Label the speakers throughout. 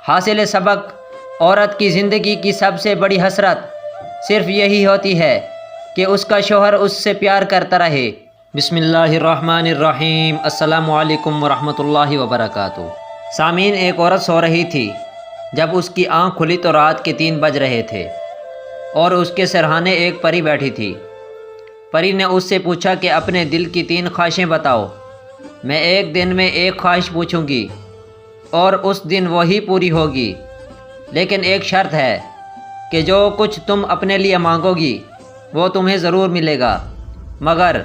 Speaker 1: حاصل سبق، عورت کی زندگی کی سب سے بڑی حسرت صرف یہی ہوتی ہے کہ اس کا شوہر اس سے پیار کرتا رہے۔ بسم اللہ الرحمن الرحیم۔ السلام علیکم ورحمۃ اللہ وبرکاتہ۔ سامعین، ایک عورت سو رہی تھی جب اس کی آنکھ کھلی تو رات کے 3 بج رہے تھے اور اس کے سرہانے ایک پری بیٹھی تھی۔ پری نے اس سے پوچھا کہ اپنے دل کی 3 خواہشیں بتاؤ۔ میں ایک دن میں ایک خواہش پوچھوں گی اور اس دن وہی پوری ہوگی، لیکن ایک شرط ہے کہ جو کچھ تم اپنے لیے مانگو گی وہ تمہیں ضرور ملے گا، مگر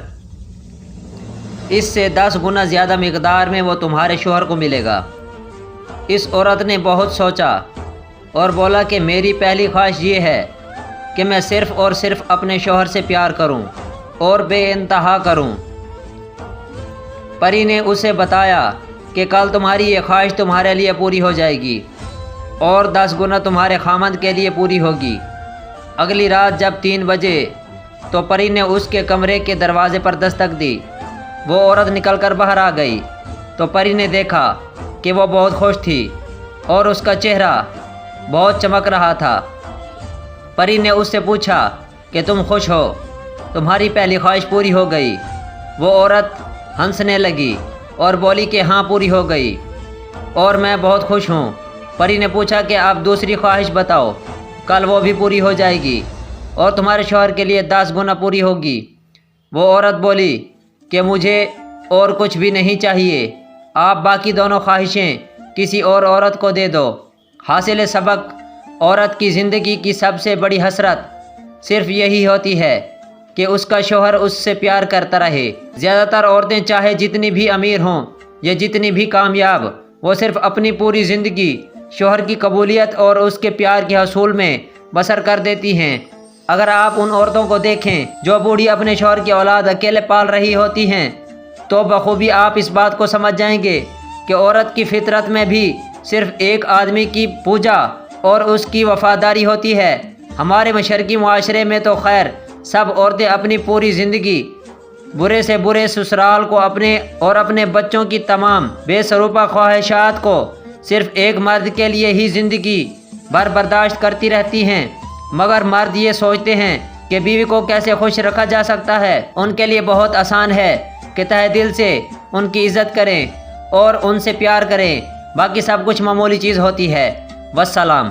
Speaker 1: اس سے 10 گنا زیادہ مقدار میں وہ تمہارے شوہر کو ملے گا۔ اس عورت نے بہت سوچا اور بولا کہ میری پہلی خواہش یہ ہے کہ میں صرف اور صرف اپنے شوہر سے پیار کروں اور بے انتہا کروں۔ پری نے اسے بتایا کہ کل تمہاری یہ خواہش تمہارے لیے پوری ہو جائے گی اور 10 گنا تمہارے خامند کے لیے پوری ہوگی۔ اگلی رات جب 3 بجے تو پری نے اس کے کمرے کے دروازے پر دستک دی۔ وہ عورت نکل کر باہر آ گئی تو پری نے دیکھا کہ وہ بہت خوش تھی اور اس کا چہرہ بہت چمک رہا تھا۔ پری نے اس سے پوچھا کہ تم خوش ہو، تمہاری پہلی خواہش پوری ہو گئی؟ وہ عورت ہنسنے لگی اور بولی کہ ہاں، پوری ہو گئی اور میں بہت خوش ہوں۔ پری نے پوچھا کہ اب دوسری خواہش بتاؤ، کل وہ بھی پوری ہو جائے گی اور تمہارے شوہر کے لیے 10 گنا پوری ہوگی۔ وہ عورت بولی کہ مجھے اور کچھ بھی نہیں چاہیے، آپ باقی دونوں خواہشیں کسی اور عورت کو دے دو۔ حاصل سبق، عورت کی زندگی کی سب سے بڑی حسرت صرف یہی ہوتی ہے کہ اس کا شوہر اس سے پیار کرتا رہے۔ زیادہ تر عورتیں چاہے جتنی بھی امیر ہوں یا جتنی بھی کامیاب، وہ صرف اپنی پوری زندگی شوہر کی قبولیت اور اس کے پیار کے حصول میں بسر کر دیتی ہیں۔ اگر آپ ان عورتوں کو دیکھیں جو بوڑھی اپنے شوہر کی اولاد اکیلے پال رہی ہوتی ہیں تو بخوبی آپ اس بات کو سمجھ جائیں گے کہ عورت کی فطرت میں بھی صرف ایک آدمی کی پوجا اور اس کی وفاداری ہوتی ہے۔ ہمارے مشرقی معاشرے میں تو خیر سب عورتیں اپنی پوری زندگی برے سے برے سسرال کو اپنے بچوں کی تمام بے سروپا خواہشات کو صرف ایک مرد کے لیے ہی زندگی بھر برداشت کرتی رہتی ہیں، مگر مرد یہ سوچتے ہیں کہ بیوی کو کیسے خوش رکھا جا سکتا ہے۔ ان کے لیے بہت آسان ہے کہ تہہ دل سے ان کی عزت کریں اور ان سے پیار کریں، باقی سب کچھ معمولی چیز ہوتی ہے۔ والسلام۔